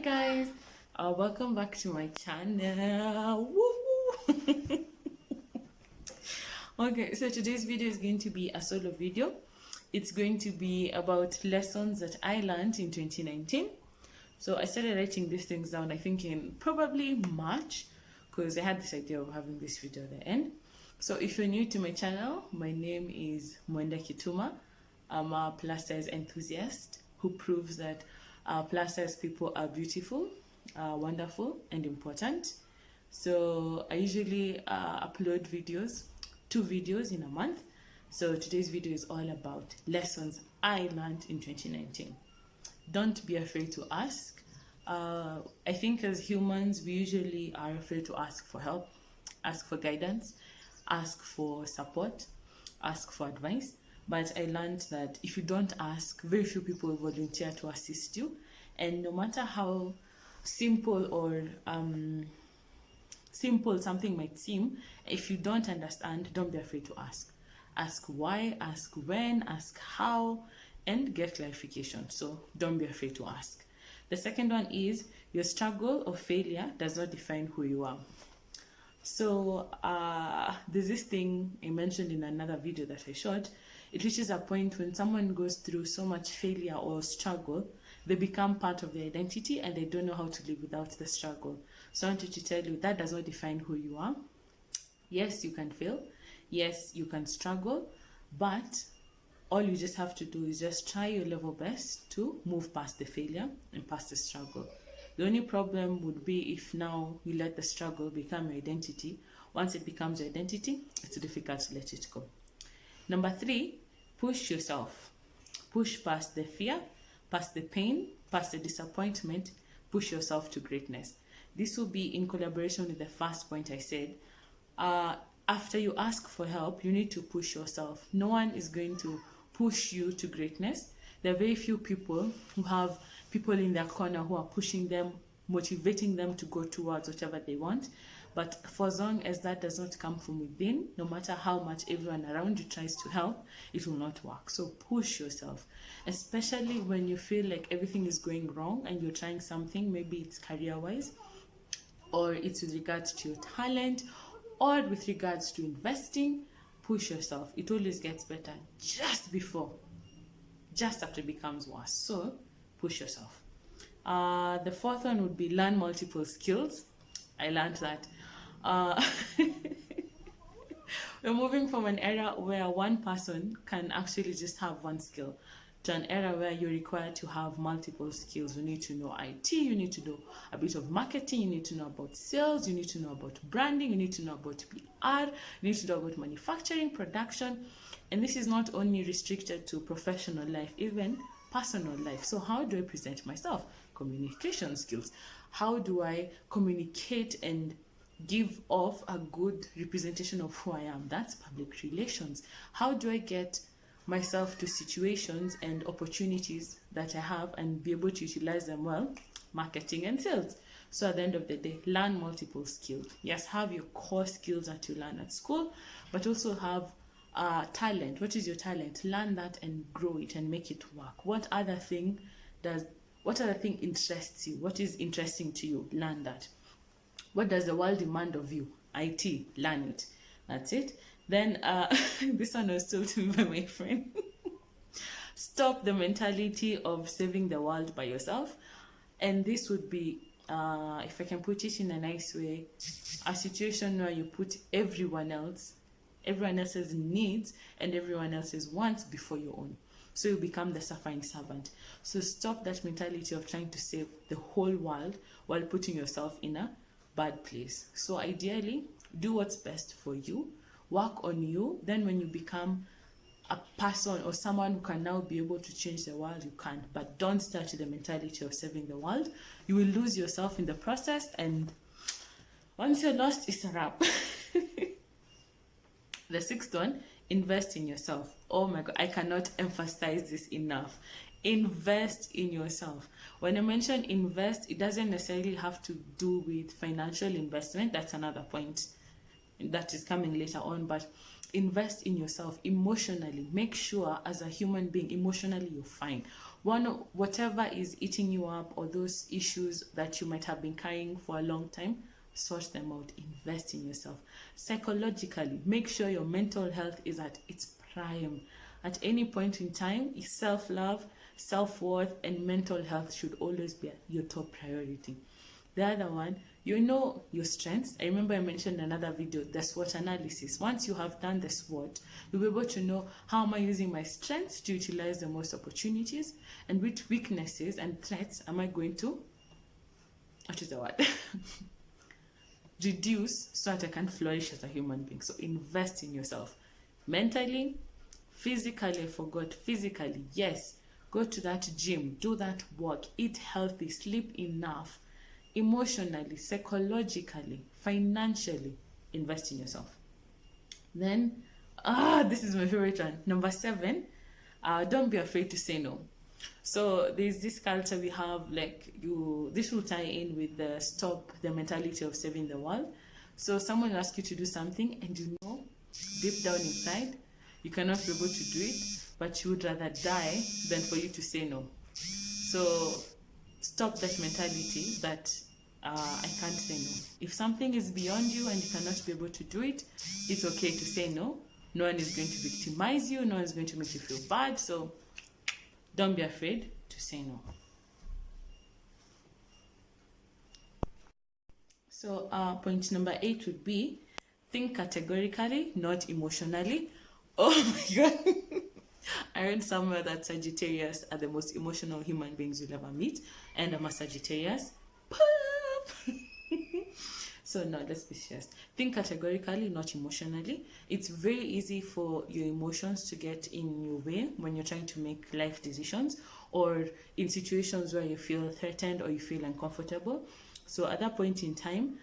Guys, welcome back to my channel. Woo! Okay, so today's video is going to be a solo video. It's going to be about lessons that I learned in 2019. So I started writing these things down, I think in probably March, because I had this idea of having this video at the end. So if you're new to my channel, my name is Mwenda Kituma. I'm a plus size enthusiast who proves that plus size people are beautiful, wonderful, and important. So I usually upload videos, 2 videos in a month. So today's video is all about lessons I learned in 2019. Don't be afraid to ask. I think as humans, we usually are afraid to ask for help, ask for guidance, ask for support, ask for advice. But I learned that if you don't ask, very few people will volunteer to assist you. And no matter how simple or simple something might seem, if you don't understand, don't be afraid to ask. Ask why, ask when, ask how, and get clarification. So don't be afraid to ask. The second one is your struggle or failure does not define who you are. So there's this thing I mentioned in another video that I shot. It reaches a point when someone goes through so much failure or struggle, they become part of their identity and they don't know how to live without the struggle. So I wanted to tell you that does not define who you are. Yes, you can fail. Yes, you can struggle. But all you just have to do is just try your level best to move past the failure and past the struggle. The only problem would be if now you let the struggle become your identity. Once it becomes your identity, it's difficult to let it go. Number 3, push yourself. Push past the fear, past the pain, past the disappointment. Push yourself to greatness. This will be in collaboration with the first point I said. After you ask for help, you need to push yourself. No one is going to push you to greatness. There are very few people who have people in their corner who are pushing them, motivating them to go towards whatever they want. But for as long as that does not come from within, no matter how much everyone around you tries to help, it will not work. So push yourself, especially when you feel like everything is going wrong and you're trying something, maybe it's career-wise, or it's with regards to your talent, or with regards to investing. Push yourself. It always gets better just after it becomes worse. So push yourself. The fourth one would be learn multiple skills. I learned that we're moving from an era where one person can actually just have one skill to an era where you're required to have multiple skills. You need to know IT, you need to know a bit of marketing, you need to know about sales, you need to know about branding, you need to know about PR, you need to know about manufacturing, production. And this is not only restricted to professional life, even personal life. So how do I present myself? Communication skills. How do I communicate and give off a good representation of who I am? That's public relations. How do I get myself to situations and opportunities that I have and be able to utilize them well? Marketing and sales. So at the end of the day, learn multiple skills. Yes, have your core skills that you learn at school, but also have talent. What is your talent? Learn that and grow it and make it work. What other thing interests you? What is interesting to you? Learn that. What does the world demand of you? IT. Learn it. That's it. Then this one was told to me by my friend. Stop the mentality of saving the world by yourself. And this would be, if I can put it in a nice way, a situation where you put everyone else's needs and everyone else's wants before your own. So you become the suffering servant. So stop that mentality of trying to save the whole world while putting yourself in a bad place. So ideally, do what's best for you. Work on you. Then when you become a person or someone who can now be able to change the world, you can. But don't start with the mentality of saving the world. You will lose yourself in the process. And once you're lost, it's a wrap. The sixth one, invest in yourself. Oh my God, I cannot emphasize this enough. Invest in yourself. When I mention invest, it doesn't necessarily have to do with financial investment. That's another point that is coming later on. But invest in yourself emotionally. Make sure as a human being, emotionally you're fine. Whatever is eating you up, or those issues that you might have been carrying for a long time, sort them out. Invest in yourself. Psychologically, make sure your mental health is at its prime. At any point in time, self-love, self-worth, and mental health should always be your top priority. The other one, you know your strengths. I remember I mentioned in another video, the SWOT analysis. Once you have done the SWOT, you'll be able to know, how am I using my strengths to utilize the most opportunities, and which weaknesses and threats am I going to, what is the word? Reduce, so that I can flourish as a human being. So invest in yourself. Mentally, physically, I forgot, physically, yes. Go to that gym, do that work, eat healthy, sleep enough. Emotionally, psychologically, financially, invest in yourself. Then, this is my favorite one. Number 7, don't be afraid to say no. So there's this culture we have, like, this will tie in with the mentality of saving the world. So someone will ask you to do something, and you know, deep down inside, you cannot be able to do it, but you would rather die than for you to say no. So stop that mentality that I can't say no. If something is beyond you and you cannot be able to do it, it's okay to say no. No one is going to victimize you. No one is going to make you feel bad. So don't be afraid to say no. So point number 8 would be, think categorically, not emotionally. Oh my God. I read somewhere that Sagittarius are the most emotional human beings you'll ever meet. And I'm a Sagittarius. So no, let's be serious. Think categorically, not emotionally. It's very easy for your emotions to get in your way when you're trying to make life decisions, or in situations where you feel threatened or you feel uncomfortable. So at that point in time,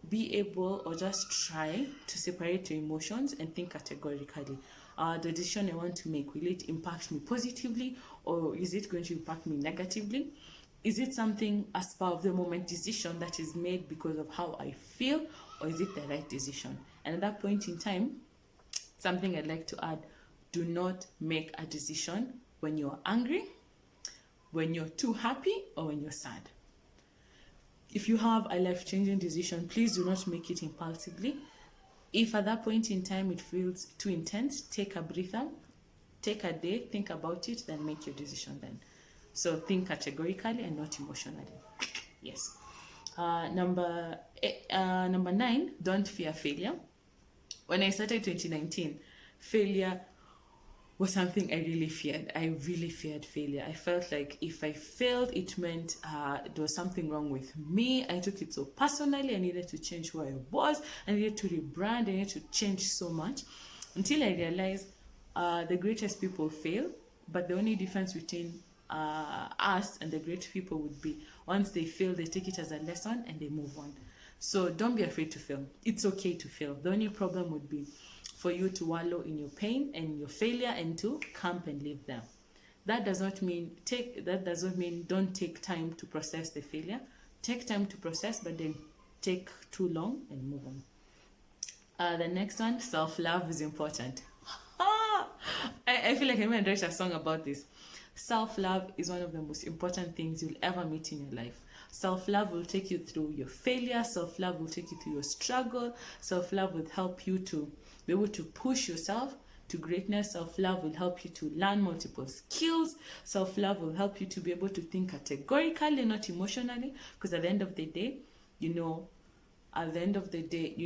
be able, or just try to separate your emotions and think categorically. The decision I want to make, will it impact me positively, or is it going to impact me negatively? Is it something, a spur of the moment decision that is made because of how I feel, or is it the right decision? And at that point in time, something I'd like to add, do not make a decision when you're angry, when you're too happy, or when you're sad. If you have a life-changing decision, please do not make it impulsively. If at that point in time it feels too intense, take a breather, take a day, think about it, then make your decision then. So think categorically and not emotionally. Yes. Number 9, don't fear failure. When I started 2019, failure was something I really feared. I really feared failure. I felt like if I failed, it meant there was something wrong with me. I took it so personally. I needed to change who I was. I needed to rebrand. I needed to change so much, until I realized the greatest people fail, but the only difference between us and the great people would be, once they fail, they take it as a lesson and they move on. So don't be afraid to fail. It's okay to fail. The only problem would be for you to wallow in your pain and your failure and to camp and live there. That does not mean don't take time to process the failure. Take time to process, but then take too long and move on. The next one, self-love is important. I feel like I'm going to write a song about this. Self-love is one of the most important things you'll ever meet in your life. Self-love will take you through your failure. Self-love will take you through your struggle. Self-love will help you to be able to push yourself to greatness. Self-love will help you to learn multiple skills. Self-love will help you to be able to think categorically, not emotionally, because at the end of the day, you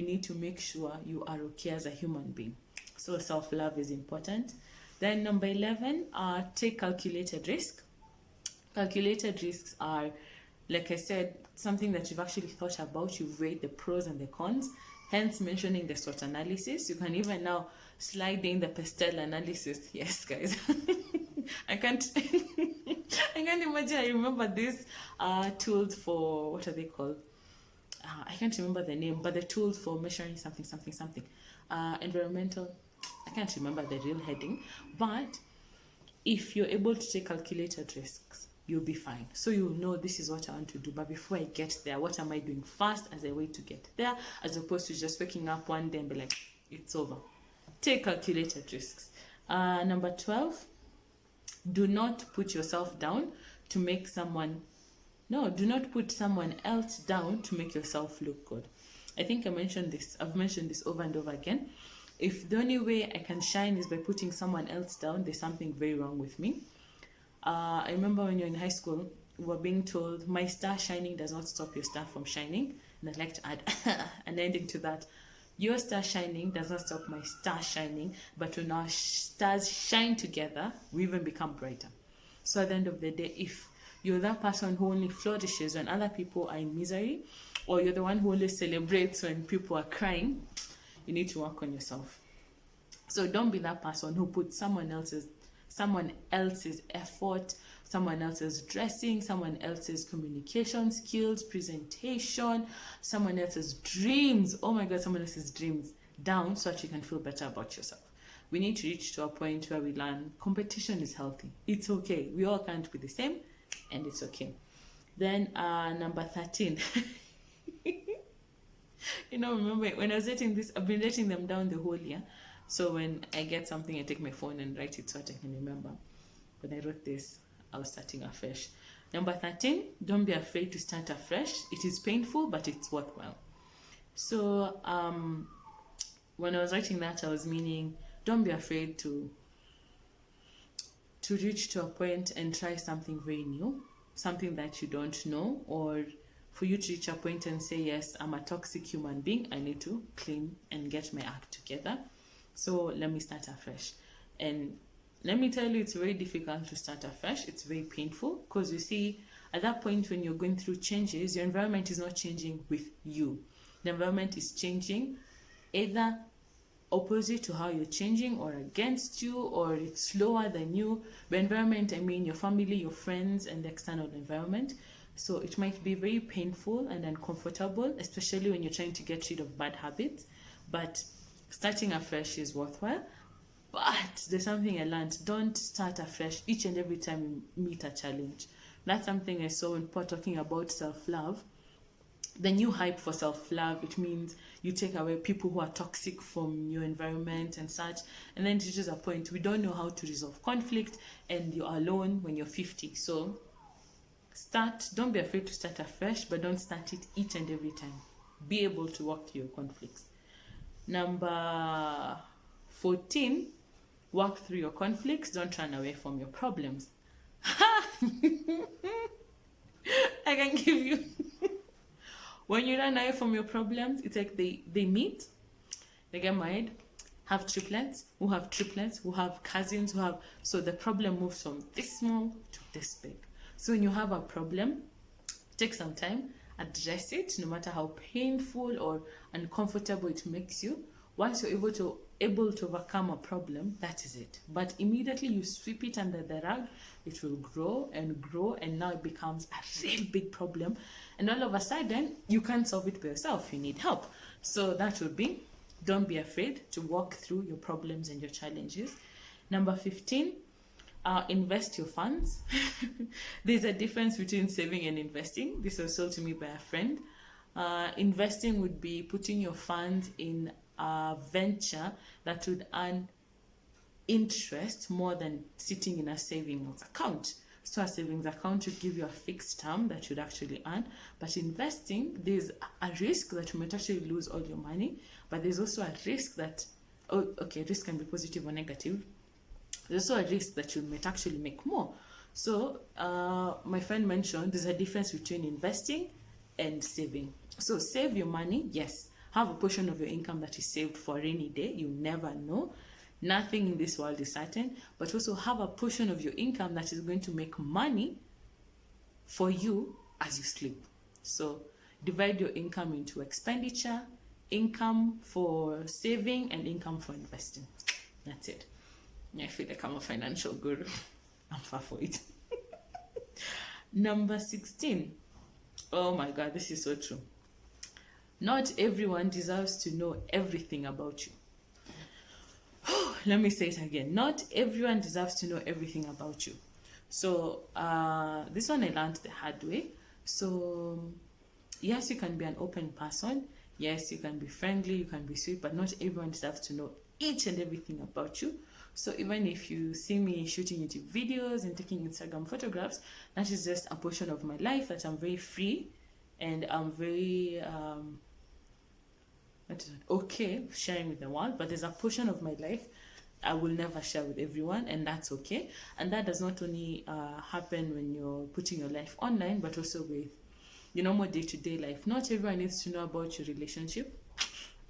need to make sure you are okay as a human being. So self-love is important. Then number 11, take calculated risk. Calculated risks are, like I said, something that you've actually thought about. You've weighed the pros and the cons, hence mentioning the SWOT analysis. You can even now slide in the pastel analysis. Yes, guys. I can't imagine. I remember these tools for, what are they called? I can't remember the name, but the tools for measuring something. Environmental. I can't remember the real heading, but if you're able to take calculated risks, you'll be fine. So you'll know, this is what I want to do, but before I get there, what am I doing first as a way to get there, as opposed to just waking up one day and be like, it's over. Take calculated risks. Number 12, Do not put yourself down to make someone, no, do not put someone else down to make yourself look good. I think I've mentioned this over and over again. If the only way I can shine is by putting someone else down, there's something very wrong with me. I remember when you're in high school, we were being told, my star shining does not stop your star from shining. And I'd like to add an ending to that. Your star shining does not stop my star shining, but when our stars shine together, we even become brighter. So at the end of the day, if you're that person who only flourishes when other people are in misery, or you're the one who only celebrates when people are crying, you need to work on yourself. So don't be that person who puts someone else's effort, someone else's dressing, someone else's communication skills, presentation, someone else's dreams, someone else's dreams down so that you can feel better about yourself. We need to reach to a point where we learn competition is healthy. It's okay. We all can't be the same, and it's okay. Then number 13. Remember when I was dating this, I've been letting them down the whole year. So when I get something, I take my phone and write it so that I can remember. When I wrote this, I was starting afresh. Number 13, don't be afraid to start afresh. It is painful, but it's worthwhile. So when I was writing that, I was meaning, don't be afraid to reach to a point and try something very new, something that you don't know, or for you to reach a point and say, yes, I'm a toxic human being. I need to clean and get my act together. So let me start afresh. And let me tell you, it's very difficult to start afresh. It's very painful because you see, at that point when you're going through changes, your environment is not changing with you. The environment is changing either opposite to how you're changing or against you, or it's slower than you. By environment, I mean your family, your friends, and the external environment. So it might be very painful and uncomfortable, especially when you're trying to get rid of bad habits. But starting afresh is worthwhile. But there's something I learned. Don't start afresh each and every time you meet a challenge. That's something I saw when people talking about self-love. The new hype for self-love, it means you take away people who are toxic from your environment and such. And then it reaches a point, we don't know how to resolve conflict, and you're alone when you're 50. So don't be afraid to start afresh, but don't start it each and every time. Be able to work through your conflicts. Number 14, work through your conflicts. Don't run away from your problems. I can give you. When you run away from your problems, it's like they meet, they get married, have triplets, who have cousins, so the problem moves from this small to this big. So when you have a problem, take some time, address it, no matter how painful or uncomfortable it makes you. Once you're able to overcome a problem, that is it. But immediately you sweep it under the rug, it will grow, and now it becomes a real big problem. And all of a sudden, you can't solve it by yourself. You need help. So that would be, don't be afraid to walk through your problems and your challenges. Number 15, invest your funds. There's a difference between saving and investing. This was told to me by a friend. Investing would be putting your funds in a venture that would earn interest more than sitting in a savings account. So a savings account would give you a fixed term that you'd actually earn. But investing, there's a risk that you might actually lose all your money. But there's also a risk that, risk can be positive or negative. There's also a risk that you might actually make more. So my friend mentioned there's a difference between investing and saving. So save your money, yes. Have a portion of your income that is saved for a rainy day. You never know. Nothing in this world is certain. But also have a portion of your income that is going to make money for you as you sleep. So divide your income into expenditure, income for saving, and income for investing. That's it. I feel like I'm a financial guru. I'm far for it. Number 16. Oh my God, this is so true. Not everyone deserves to know everything about you. Let me say it again. Not everyone deserves to know everything about you. So this one I learned the hard way. So yes, you can be an open person. Yes, you can be friendly, you can be sweet, but not everyone deserves to know each and everything about you. So even if you see me shooting YouTube videos and taking Instagram photographs, that is just a portion of my life that I'm very free and I'm very okay sharing with the world. But there's a portion of my life I will never share with everyone, and that's okay. And that does not only happen when you're putting your life online, but also with more day-to-day life. Not everyone needs to know about your relationship.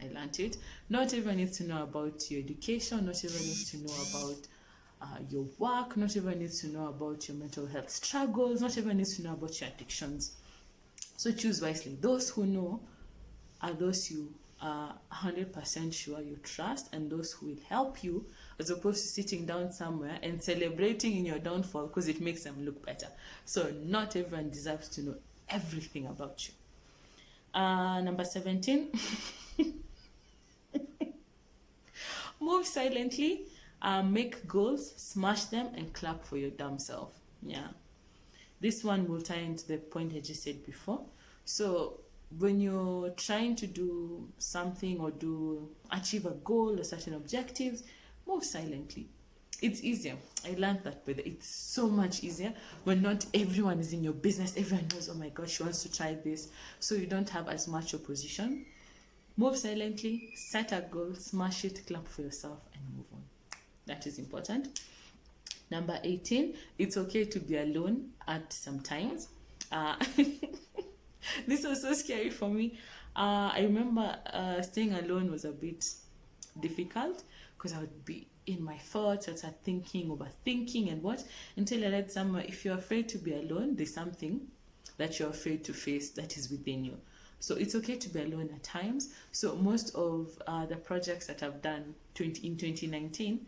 I learned it. Not everyone needs to know about your education. Not everyone needs to know about your work. Not everyone needs to know about your mental health struggles. Not everyone needs to know about your addictions. So choose wisely. Those who know are those you are 100% sure you trust, and those who will help you, as opposed to sitting down somewhere and celebrating in your downfall because it makes them look better. So not everyone deserves to know everything about you. Number 17. Move silently, make goals, smash them, and clap for your damn self. Yeah. This one will tie into the point I just said before. So when you're trying to do something or achieve a goal or certain objectives, move silently. It's easier. I learned that, but it's so much easier when not everyone is in your business. Everyone knows, oh my gosh, she wants to try this. So you don't have as much opposition. Move silently, set a goal, smash it, clap for yourself, and move on. That is important. Number 18, it's okay to be alone at some times. This was so scary for me. I remember staying alone was a bit difficult because I would be in my thoughts, I'd start thinking, overthinking, and what? Until I read somewhere, if you're afraid to be alone, there's something that you're afraid to face that is within you. So it's okay to be alone at times. So most of the projects that I've done in 2019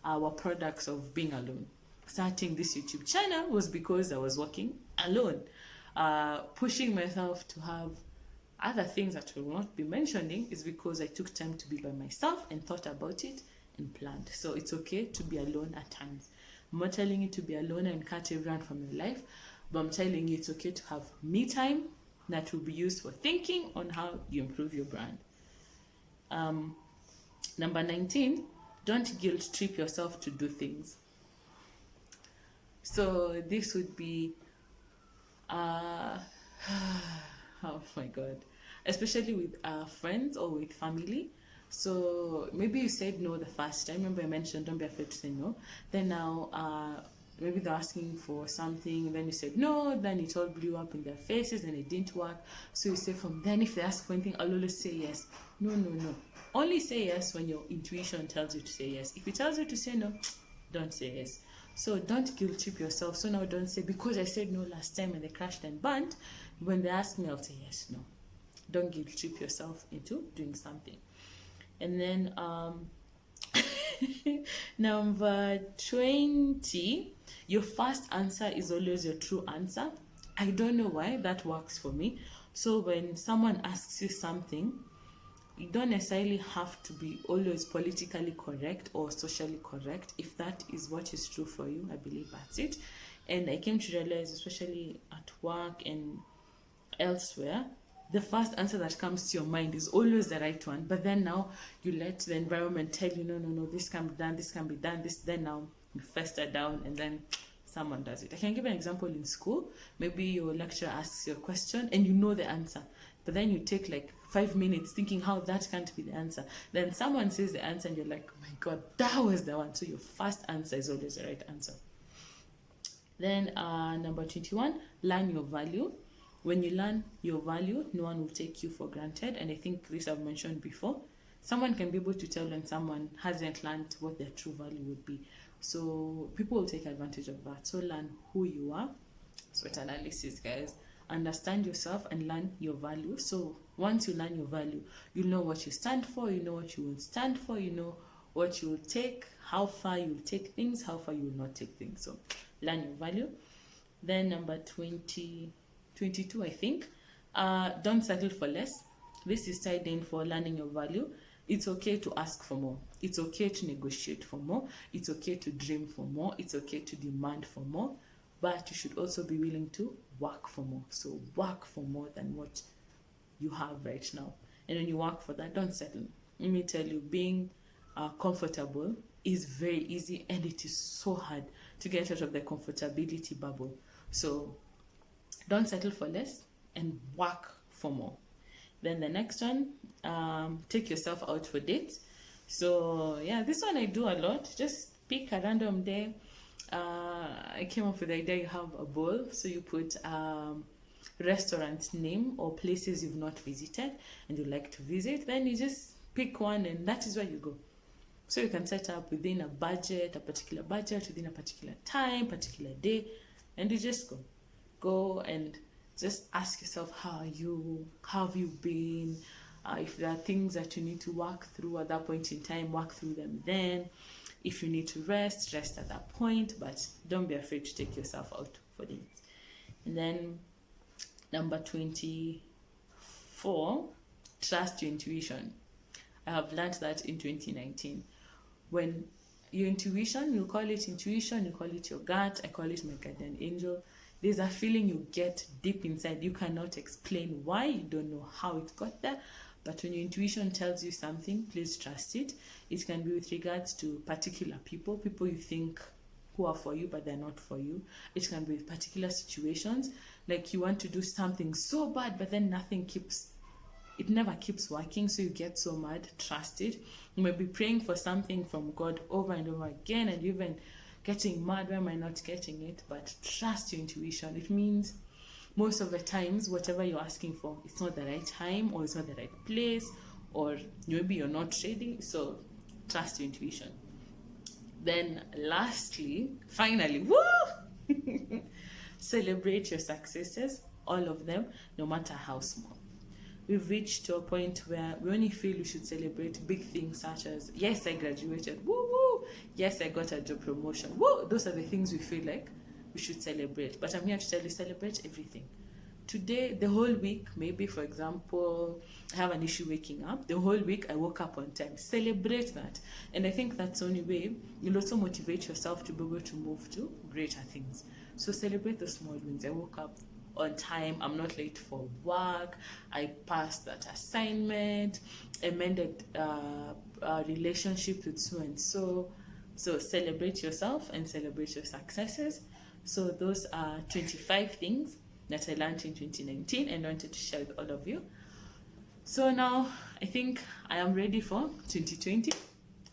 were products of being alone. Starting this YouTube channel was because I was working alone. Pushing myself to have other things that will not be mentioning is because I took time to be by myself and thought about it and planned. So it's okay to be alone at times. I'm not telling you to be alone and cut everyone from your life, but I'm telling you it's okay to have me time that will be used for thinking on how you improve your brand. Number 19, don't guilt trip yourself to do things. So this would be oh my god, especially with friends or with family. So maybe you said no the first time. Remember I mentioned don't be afraid to say no. Then now maybe they're asking for something, then you said no, then it all blew up in their faces and it didn't work. So you say from then, if they ask for anything, I'll always say yes. No. Only say yes when your intuition tells you to say yes. If it tells you to say no, don't say yes. So don't guilt trip yourself. So now don't say, because I said no last time and they crashed and burned, when they ask me, I'll say yes. No. Don't guilt trip yourself into doing something. And then number 20, your first answer is always your true answer. I don't know why that works for me. So when someone asks you something, you don't necessarily have to be always politically correct or socially correct. If that is what is true for you, I believe that's it. And I came to realize, especially at work and elsewhere, the first answer that comes to your mind is always the right one. But then now you let the environment tell you, no, this can be done, this can be done, this, then now you fester down and then someone does it. I can give an example in school. Maybe your lecturer asks you a question and you know the answer, but then you take like 5 minutes thinking how that can't be the answer. Then someone says the answer and you're like, oh my god, that was the one. So your first answer is always the right answer. Then number 21, learn your value. When you learn your value, no one will take you for granted. And I think this I've mentioned before. Someone can be able to tell when someone hasn't learned what their true value would be. So people will take advantage of that. So learn who you are. SWOT analysis, guys. Understand yourself and learn your value. So once you learn your value, you know what you stand for, you know what you won't stand for, you know what you will take, how far you will take things, how far you will not take things. So learn your value. Then number 22, I think. Don't settle for less. This is tied in for learning your value. It's okay to ask for more. It's okay to negotiate for more. It's okay to dream for more. It's okay to demand for more. But you should also be willing to work for more. So work for more than what you have right now. And when you work for that, don't settle. Let me tell you, being comfortable is very easy, and it is so hard to get out of the comfortability bubble. So don't settle for less and work for more. Then the next one, take yourself out for dates. So yeah, this one I do a lot. Just pick a random day. I came up with the idea, you have a bowl, so you put restaurant name or places you've not visited and you like to visit. Then you just pick one, and that is where you go. So you can set up within a particular budget, within a particular time, particular day, and you just go and just ask yourself, how are you? How have you been? If there are things that you need to work through at that point in time, work through them then. If you need to rest at that point, but don't be afraid to take yourself out for dates. And then number 24, trust your intuition. I have learned that in 2019. When your intuition, you call it intuition, you call it your gut, I call it my guardian angel. There's a feeling you get deep inside. You cannot explain why, you don't know how it got there. But when your intuition tells you something, please trust it. It can be with regards to particular people you think who are for you, but they're not for you. It can be with particular situations, like you want to do something so bad, but then it never keeps working, so you get so mad. Trust it. You may be praying for something from God over and over again, and even getting mad, why am I not getting it? But trust your intuition. It means most of the times, whatever you're asking for, it's not the right time, or it's not the right place, or maybe you're not ready. So trust your intuition. Then lastly, finally, woo! Celebrate your successes, all of them, no matter how small. We've reached to a point where we only feel we should celebrate big things such as, yes, I graduated, woo woo, yes, I got a job promotion, woo. Those are the things we feel like we should celebrate. But I'm here to tell you, celebrate everything. Today, the whole week, maybe for example, I have an issue waking up. The whole week I woke up on time. Celebrate that. And I think that's the only way you'll also motivate yourself to be able to move to greater things. So celebrate the small wins. I woke up on time, I'm not late for work, I passed that assignment, I mended a relationship with so and so. So celebrate yourself and celebrate your successes. So those are 25 things that I learned in 2019 and wanted to share with all of you. So now I think I am ready for 2020.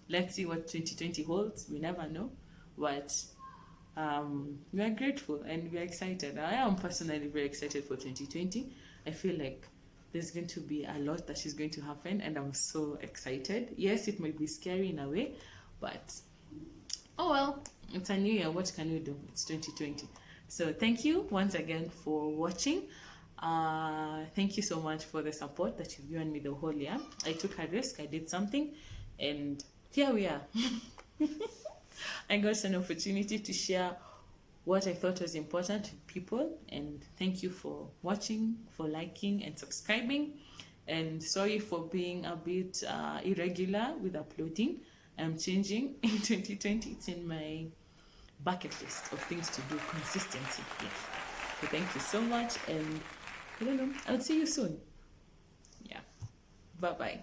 Let's see what 2020 holds. We never know. But we are grateful and we are excited. I am personally very excited for 2020. I feel like there's going to be a lot that is going to happen, and I'm so excited. Yes, it might be scary in a way, but oh well, it's a new year. What can we do? It's 2020. So thank you once again for watching. Thank you so much for the support that you've given me the whole year. I took a risk, I did something, and here we are. I got an opportunity to share what I thought was important to people, and thank you for watching, for liking and subscribing, and sorry for being a bit irregular with uploading. I'm changing in 2020. It's in my bucket list of things to do. Consistency, yes. So thank you so much, and I don't know, I'll see you soon. Yeah, bye bye.